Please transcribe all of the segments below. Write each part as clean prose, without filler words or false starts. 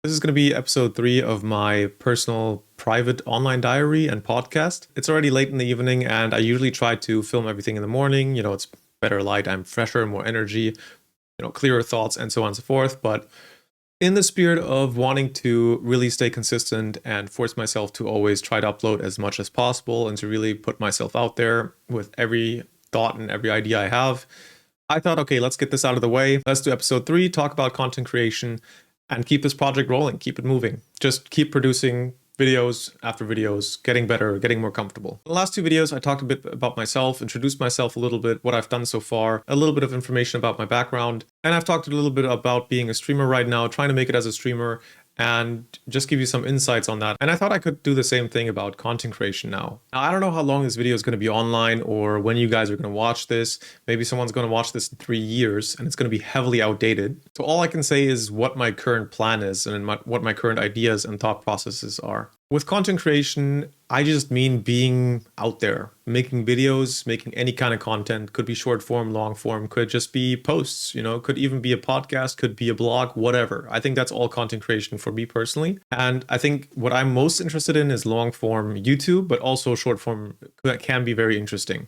This is going to be episode 3 of my personal private online diary and podcast. It's already late in the evening, and I usually try to film everything in the morning. It's better light, I'm fresher, more energy, clearer thoughts, and so on and so forth. But in the spirit of wanting to really stay consistent and force myself to always try to upload as much as possible and to really put myself out there with every thought and every idea I have, I thought, okay, let's get this out of the way. Let's do episode 3, talk about content creation, and keep this project rolling, keep it moving. Just keep producing videos after videos, getting better, getting more comfortable. In the last 2 videos, I talked a bit about myself, introduced myself a little bit, what I've done so far, a little bit of information about my background, and I've talked a little bit about being a streamer right now, trying to make it as a streamer, and just give you some insights on that. And I thought I could do the same thing about content creation now. Now, I don't know how long this video is going to be online or when you guys are going to watch this. Maybe someone's going to watch this in 3 years and it's going to be heavily outdated. So all I can say is what my current plan is and what my current ideas and thought processes are. With content creation, I just mean being out there, making videos, making any kind of content. Could be short form, long form, could just be posts, could even be a podcast, could be a blog, whatever. I think that's all content creation for me personally. And I think what I'm most interested in is long form YouTube, but also short form that can be very interesting.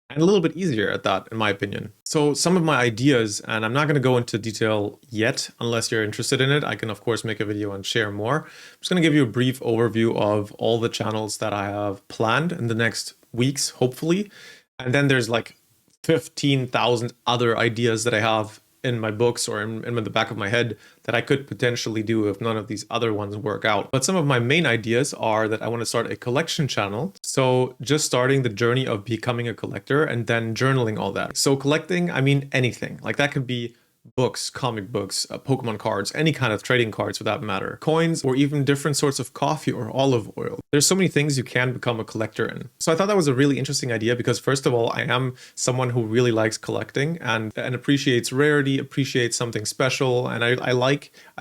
And a little bit easier at that, in my opinion. So some of my ideas, and I'm not going to go into detail yet, unless you're interested in it. I can, of course, make a video and share more. I'm just going to give you a brief overview of all the channels that I have planned in the next weeks, hopefully. And then there's like 15,000 other ideas that I have in my books or in the back of my head that I could potentially do if none of these other ones work out. But some of my main ideas are that I want to start a collection channel. So just starting the journey of becoming a collector and then journaling all that. So collecting, I mean anything. Like that could be books, comic books, Pokemon cards, any kind of trading cards for that matter, coins, or even different sorts of coffee or olive oil. There's so many things you can become a collector in. So I thought that was a really interesting idea because first of all, I am someone who really likes collecting and appreciates rarity, appreciates something special. And I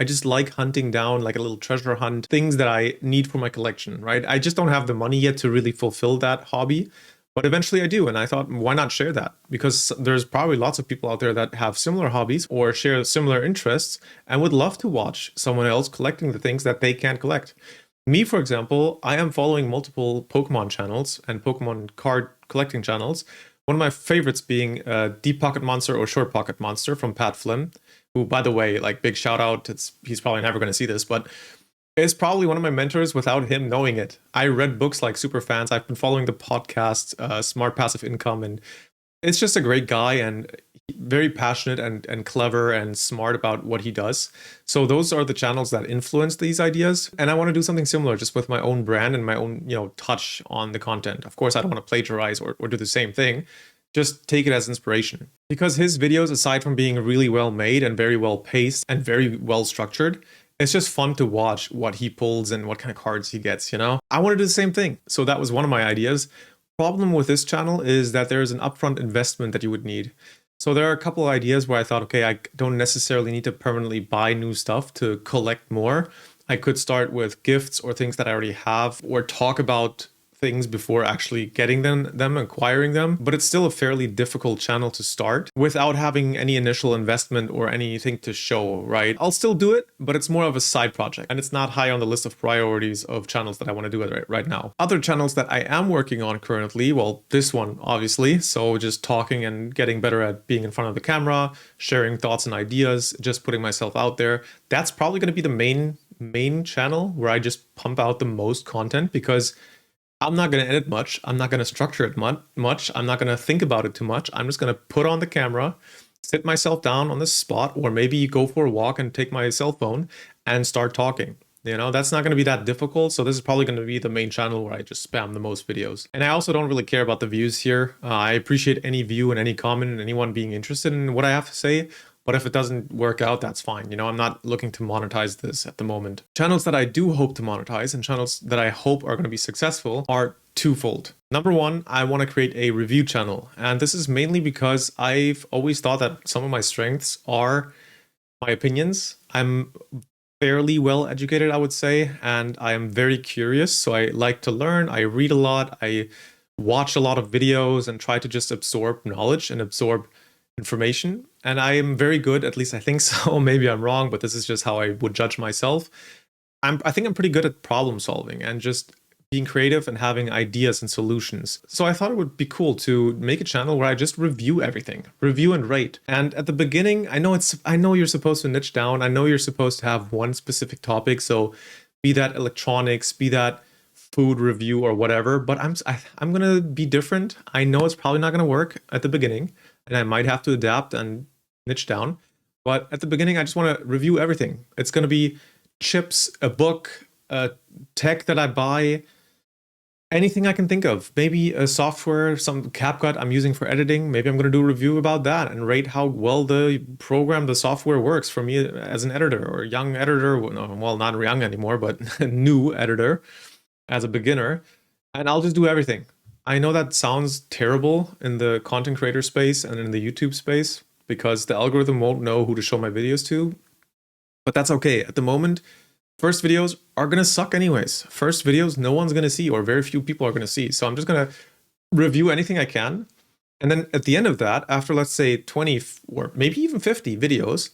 just like hunting down like a little treasure hunt, things that I need for my collection, right? I just don't have the money yet to really fulfill that hobby. But eventually I do. And I thought, why not share that? Because there's probably lots of people out there that have similar hobbies or share similar interests and would love to watch someone else collecting the things that they can't collect. Me, for example, I am following multiple Pokemon channels and Pokemon card collecting channels. One of my favorites being Deep Pocket Monster or Short Pocket Monster from Pat Flynn, who, by the way, like big shout out. He's probably never going to see this, but is probably one of my mentors without him knowing it. I read books like Superfans. I've been following the podcast, Smart Passive Income, and it's just a great guy and very passionate and clever and smart about what he does. So those are the channels that influence these ideas. And I want to do something similar just with my own brand and my own, touch on the content. Of course, I don't want to plagiarize or do the same thing. Just take it as inspiration. Because his videos, aside from being really well made and very well paced and very well structured, it's just fun to watch what he pulls and what kind of cards he gets, I want to do the same thing. So that was one of my ideas. Problem with this channel is that there is an upfront investment that you would need. So there are a couple of ideas where I thought, okay, I don't necessarily need to permanently buy new stuff to collect more. I could start with gifts or things that I already have or talk about things before actually getting them, acquiring them. But it's still a fairly difficult channel to start without having any initial investment or anything to show, right? I'll still do it, but it's more of a side project and it's not high on the list of priorities of channels that I want to do right now. Other channels that I am working on currently, well, this one obviously, so just talking and getting better at being in front of the camera, sharing thoughts and ideas, just putting myself out there. That's probably going to be the main channel where I just pump out the most content because I'm not going to edit much. I'm not going to structure it much. I'm not going to think about it too much. I'm just going to put on the camera, sit myself down on the spot, or maybe go for a walk and take my cell phone and start talking. That's not going to be that difficult. So this is probably going to be the main channel where I just spam the most videos. And I also don't really care about the views here. I appreciate any view and any comment and anyone being interested in what I have to say. But if it doesn't work out, that's fine. I'm not looking to monetize this at the moment. Channels that I do hope to monetize and channels that I hope are going to be successful are twofold. Number one, I want to create a review channel. And this is mainly because I've always thought that some of my strengths are my opinions. I'm fairly well educated, I would say, and I am very curious. So I like to learn. I read a lot. I watch a lot of videos and try to just absorb knowledge and absorb information. And I am very good, at least I think so. Maybe I'm wrong, but this is just how I would judge myself. I think I'm pretty good at problem solving and just being creative and having ideas and solutions. So I thought it would be cool to make a channel where I just review everything, review and rate. And at the beginning, I know you're supposed to niche down. I know you're supposed to have one specific topic. So be that electronics, be that food review or whatever, but I'm gonna be different. I know it's probably not gonna work at the beginning, and I might have to adapt and niche down. But at the beginning, I just want to review everything. It's gonna be chips, a book, tech that I buy, anything I can think of. Maybe a software, some CapCut I'm using for editing. Maybe I'm going to do a review about that and rate how well the program, the software works for me as an editor or a young editor. Well, not young anymore, but new editor as a beginner. And I'll just do everything. I know that sounds terrible in the content creator space and in the YouTube space because the algorithm won't know who to show my videos to. But that's okay. At the moment, first videos are going to suck anyways. First videos, no one's going to see, or very few people are going to see. So I'm just going to review anything I can. And then at the end of that, after let's say 20 or maybe even 50 videos,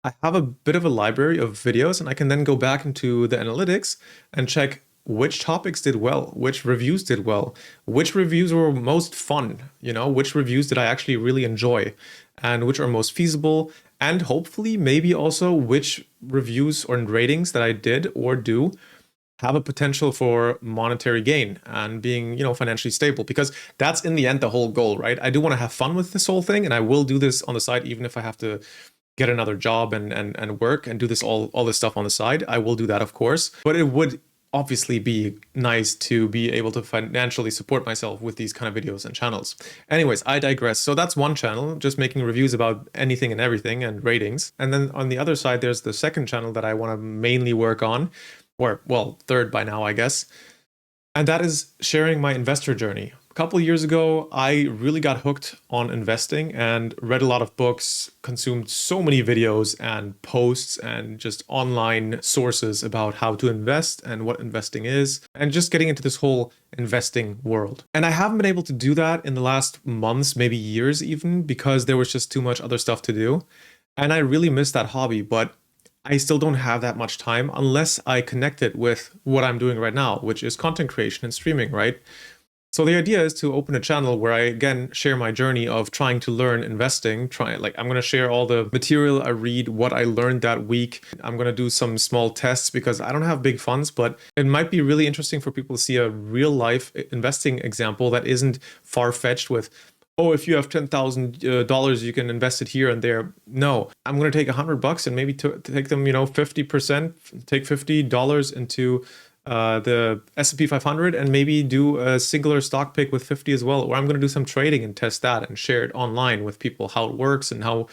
I have a bit of a library of videos, and I can then go back into the analytics and check which topics did well, which reviews did well, which reviews were most fun, which reviews did I actually really enjoy, and which are most feasible, and hopefully maybe also which reviews or ratings that I did or do have a potential for monetary gain and being, financially stable, because that's in the end the whole goal, right? I do want to have fun with this whole thing, and I will do this on the side, even if I have to get another job and work and do this all this stuff on the side. I will do that, of course, but it would obviously be nice to be able to financially support myself with these kind of videos and channels. Anyways, I digress. So that's one channel, just making reviews about anything and everything and ratings. And then on the other side, there's the second channel that I want to mainly work on, or well, third by now, I guess. And that is sharing my investor journey. A couple of years ago, I really got hooked on investing and read a lot of books, consumed so many videos and posts and just online sources about how to invest and what investing is, and just getting into this whole investing world. And I haven't been able to do that in the last months, maybe years even, because there was just too much other stuff to do. And I really miss that hobby, but I still don't have that much time unless I connect it with what I'm doing right now, which is content creation and streaming, right? So the idea is to open a channel where I, again, share my journey of trying to learn investing. I'm going to share all the material I read, what I learned that week. I'm going to do some small tests because I don't have big funds, but it might be really interesting for people to see a real life investing example that isn't far-fetched with, oh, if you have $10,000, you can invest it here and there. No, I'm going to take $100 and maybe take them, 50%, take $50 into the S&P 500 and maybe do a singular stock pick with 50 as well. Or I'm going to do some trading and test that and share it online with people, how it works and how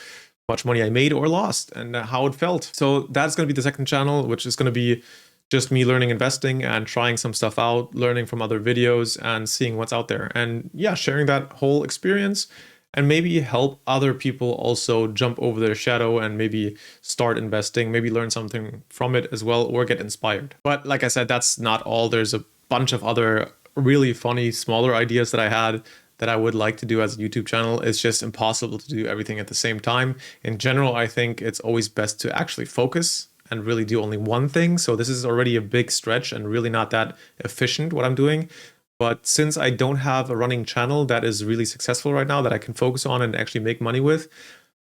much money I made or lost and how it felt. So that's going to be the second channel, which is going to be just me learning investing and trying some stuff out, learning from other videos and seeing what's out there. And yeah, sharing that whole experience and maybe help other people also jump over their shadow and maybe start investing, maybe learn something from it as well or get inspired. But like I said, that's not all. There's a bunch of other really funny, smaller ideas that I had that I would like to do as a YouTube channel. It's just impossible to do everything at the same time. In general, I think it's always best to actually focus and really do only one thing. So this is already a big stretch and really not that efficient what I'm doing. But since I don't have a running channel that is really successful right now that I can focus on and actually make money with,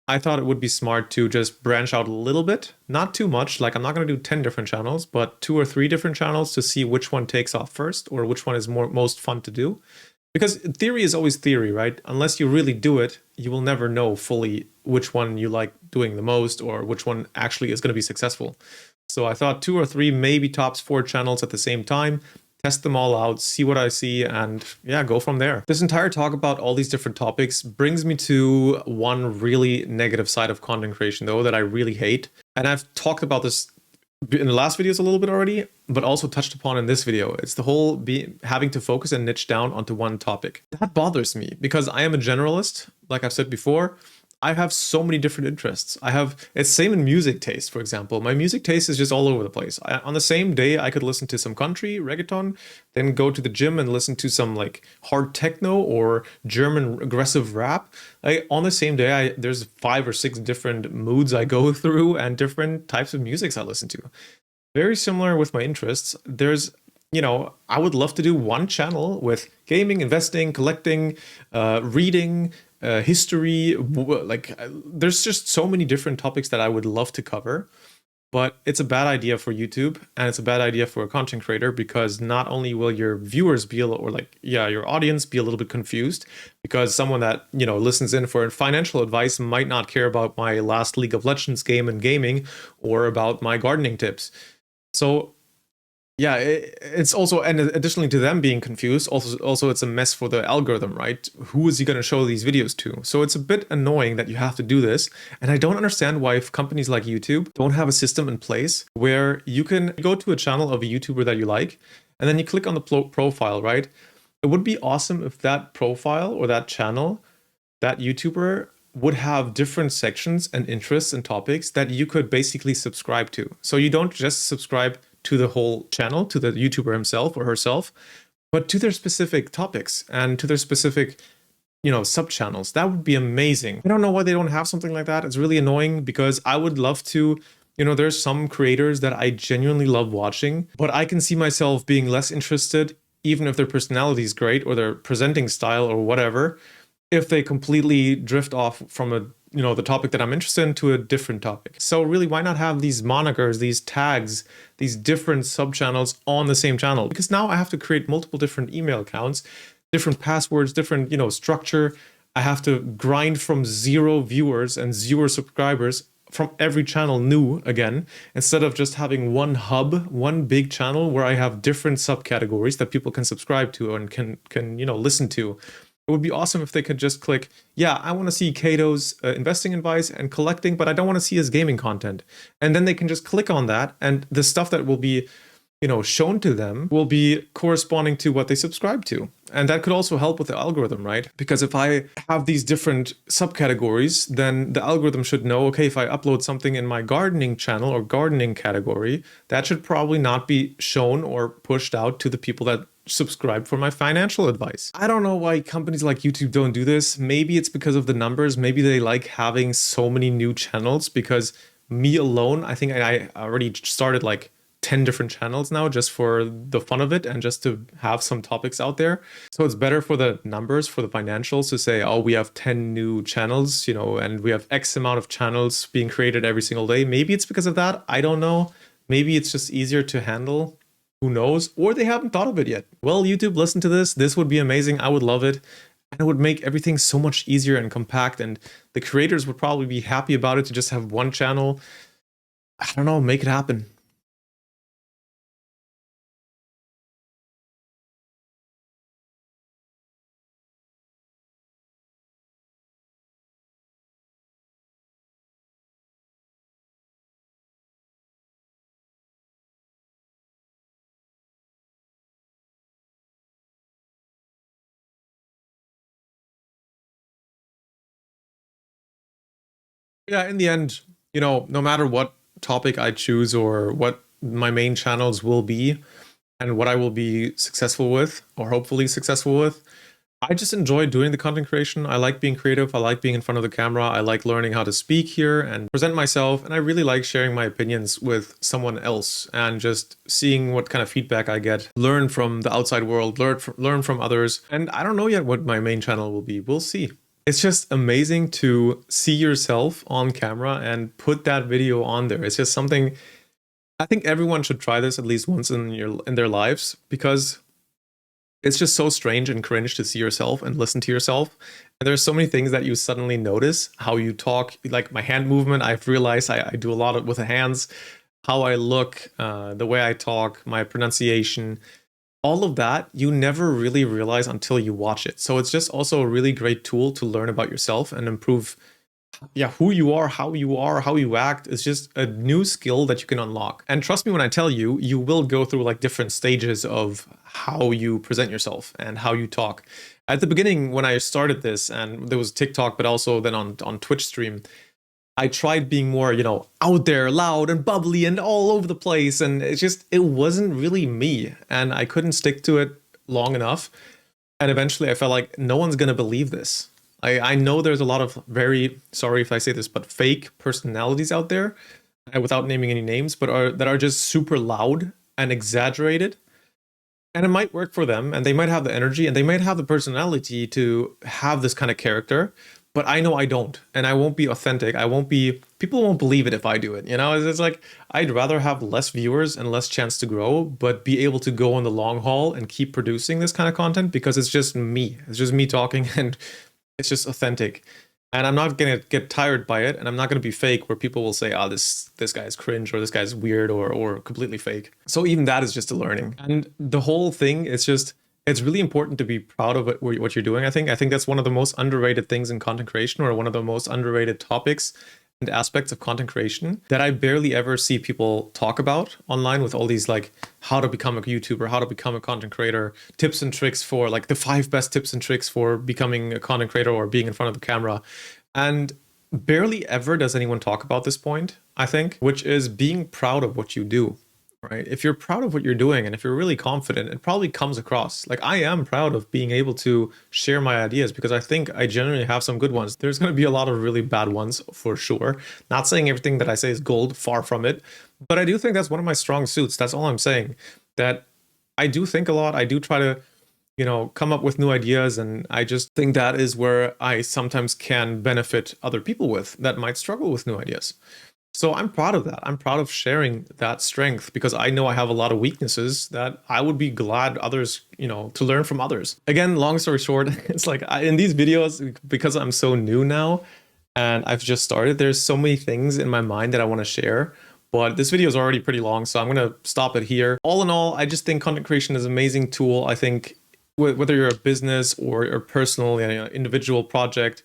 I thought it would be smart to just branch out a little bit, not too much. Like I'm not going to do 10 different channels, but 2 or 3 different channels to see which one takes off first or which one is most fun to do. Because theory is always theory, right? Unless you really do it, you will never know fully which one you like doing the most or which one actually is going to be successful. So I thought 2 or 3, maybe tops 4 channels at the same time, test them all out, see what I see, and yeah, go from there. This entire talk about all these different topics brings me to one really negative side of content creation though that I really hate. And I've talked about this in the last videos a little bit already, but also touched upon in this video. It's the whole having to focus and niche down onto one topic. That bothers me because I am a generalist, like I've said before. I have so many different interests. It's same in music taste, for example. My music taste is just all over the place. On the same day, I could listen to some country, reggaeton, then go to the gym and listen to some like hard techno or German aggressive rap. On the same day, there's 5 or 6 different moods I go through and different types of musics I listen to. Very similar with my interests. I would love to do one channel with gaming, investing, collecting, reading, history. There's just so many different topics that I would love to cover. But it's a bad idea for YouTube and it's a bad idea for a content creator because not only will your viewers be your audience be a little bit confused because someone that, listens in for financial advice might not care about my last League of Legends game and gaming or about my gardening tips. So yeah, it's also, and additionally to them being confused, also it's a mess for the algorithm, right? Who is he going to show these videos to? So it's a bit annoying that you have to do this. And I don't understand why if companies like YouTube don't have a system in place where you can go to a channel of a YouTuber that you like, and then you click on the profile, right? It would be awesome if that profile or that channel, that YouTuber would have different sections and interests and topics that you could basically subscribe to. So you don't just subscribe to the whole channel, to the YouTuber himself or herself, but to their specific topics and to their specific, sub channels. That would be amazing. I don't know why they don't have something like that. It's really annoying because I would love to, there's some creators that I genuinely love watching, but I can see myself being less interested, even if their personality is great or their presenting style or whatever, if they completely drift off from the topic that I'm interested in to a different topic. So really, why not have these monikers, these tags, these different sub-channels on the same channel? Because now I have to create multiple different email accounts, different passwords, different, structure. I have to grind from 0 viewers and 0 subscribers from every channel new again, instead of just having one hub, one big channel where I have different subcategories that people can subscribe to and can listen to. It would be awesome if they could just click, yeah, I want to see Kato's investing advice and collecting, but I don't want to see his gaming content. And then they can just click on that, and the stuff that will be, shown to them will be corresponding to what they subscribe to. And that could also help with the algorithm, right? Because if I have these different subcategories, then the algorithm should know, okay, if I upload something in my gardening channel or gardening category, that should probably not be shown or pushed out to the people that subscribe for my financial advice. I don't know why companies like YouTube don't do this. Maybe it's because of the numbers. Maybe they like having so many new channels, because me alone, I think I already started like 10 different channels now just for the fun of it and just to have some topics out there. So it's better for the numbers, for the financials, to say, oh, we have 10 new channels, and we have X amount of channels being created every single day. Maybe it's because of that. I don't know. Maybe it's just easier to handle. Who knows? Or they haven't thought of it yet. Well, YouTube, listen to this. This would be amazing. I would love it. And it would make everything so much easier and compact. And the creators would probably be happy about it to just have one channel. I don't know, make it happen. Yeah, in the end, no matter what topic I choose or what my main channels will be and what I will be successful with or hopefully successful with, I just enjoy doing the content creation. I like being creative. I like being in front of the camera. I like learning how to speak here and present myself. And I really like sharing my opinions with someone else and just seeing what kind of feedback I get, learn from the outside world, learn from others. And I don't know yet what my main channel will be. We'll see. It's just amazing to see yourself on camera and put that video on there. It's just something, I think everyone should try this at least once in their lives, because it's just so strange and cringe to see yourself and listen to yourself. And there's so many things that you suddenly notice, how you talk, like my hand movement. I've realized I do a lot with the hands, how I look, the way I talk, my pronunciation, all of that you never really realize until you watch it. So it's just also a really great tool to learn about yourself and improve yeah, who you are, how you act is just a new skill that you can unlock. And trust me when I tell you, you will go through like different stages of how you present yourself and how you talk. At the beginning, when I started this, and there was TikTok, but also then on Twitch stream, I tried being more, out there, loud and bubbly and all over the place. And it wasn't really me. And I couldn't stick to it long enough. And eventually I felt like no one's going to believe this. I know there's a lot of very, sorry if I say this, but fake personalities out there, without naming any names, but that are just super loud and exaggerated. And it might work for them, and they might have the energy, and they might have the personality to have this kind of character. But I know I don't, and I won't be authentic. People won't believe it if I do it. It's like I'd rather have less viewers and less chance to grow, but be able to go on the long haul and keep producing this kind of content because it's just me. It's just me talking, and it's just authentic. And I'm not gonna get tired by it, and I'm not gonna be fake where people will say, this guy is cringe, or this guy's weird, or completely fake. So even that is just a learning. And the whole thing is just, it's really important to be proud of what you're doing. I think that's one of the most underrated things in content creation, or one of the most underrated topics and aspects of content creation that I barely ever see people talk about online, with all these like how to become a YouTuber, how to become a content creator, tips and tricks for like the 5 best tips and tricks for becoming a content creator or being in front of the camera. And barely ever does anyone talk about this point, I think, which is being proud of what you do. Right? If you're proud of what you're doing and if you're really confident, it probably comes across. Like, I am proud of being able to share my ideas because I think I generally have some good ones. There's going to be a lot of really bad ones for sure. Not saying everything that I say is gold, far from it. But I do think that's one of my strong suits. That's all I'm saying. That I do think a lot. I do try to, come up with new ideas. And I just think that is where I sometimes can benefit other people with that might struggle with new ideas. So I'm proud of that. I'm proud of sharing that strength because I know I have a lot of weaknesses that I would be glad others, to learn from others. Again, long story short, it's like in these videos, because I'm so new now and I've just started, there's so many things in my mind that I want to share. But this video is already pretty long, so I'm going to stop it here. All in all, I just think content creation is an amazing tool. I think whether you're a business or a personal, individual project,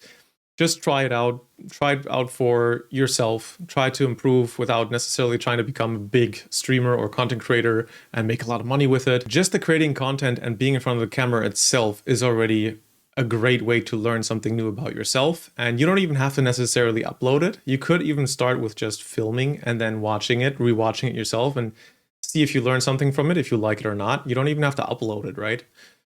just try it out. Try it out for yourself. Try to improve without necessarily trying to become a big streamer or content creator and make a lot of money with it. Just the creating content and being in front of the camera itself is already a great way to learn something new about yourself. And you don't even have to necessarily upload it. You could even start with just filming and then watching it, rewatching it yourself, and see if you learn something from it, if you like it or not. You don't even have to upload it, right?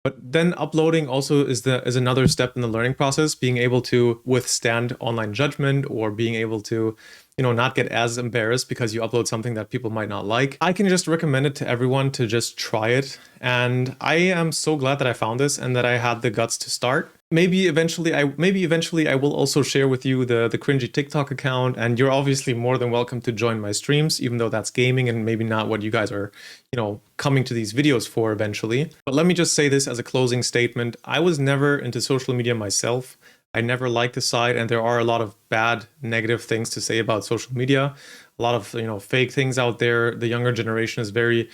But then uploading also is another step in the learning process, being able to withstand online judgment or being able to, not get as embarrassed because you upload something that people might not like. I can just recommend it to everyone to just try it. And I am so glad that I found this and that I had the guts to start. Maybe eventually I will also share with you the cringy TikTok account, and you're obviously more than welcome to join my streams, even though that's gaming and maybe not what you guys are, coming to these videos for eventually. But let me just say this as a closing statement. I was never into social media myself. I never liked the site, and there are a lot of bad, negative things to say about social media. A lot of, fake things out there. The younger generation is very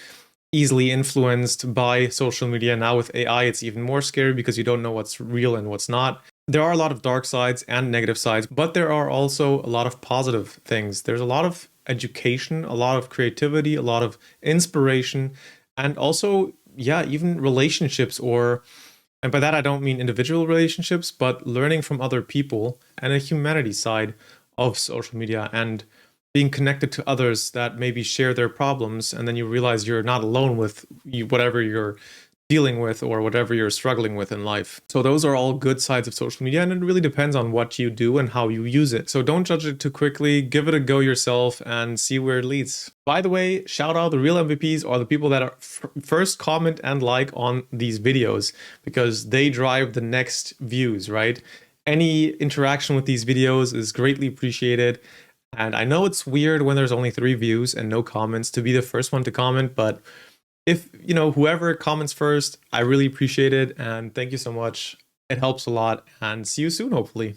easily influenced by social media. Now with AI, it's even more scary because you don't know what's real and what's not. There are a lot of dark sides and negative sides, but there are also a lot of positive things. There's a lot of education, a lot of creativity, a lot of inspiration, and also, yeah, even relationships, and by that I don't mean individual relationships, but learning from other people and a humanity side of social media and being connected to others that maybe share their problems, and then you realize you're not alone with whatever you're dealing with or whatever you're struggling with in life. So those are all good sides of social media, and it really depends on what you do and how you use it. So don't judge it too quickly, give it a go yourself and see where it leads. By the way, shout out, the real MVPs are the people that are first comment and like on these videos, because they drive the next views, right? Any interaction with these videos is greatly appreciated. And I know it's weird when there's only 3 views and no comments to be the first one to comment, but if, whoever comments first, I really appreciate it. And thank you so much. It helps a lot, and see you soon, hopefully.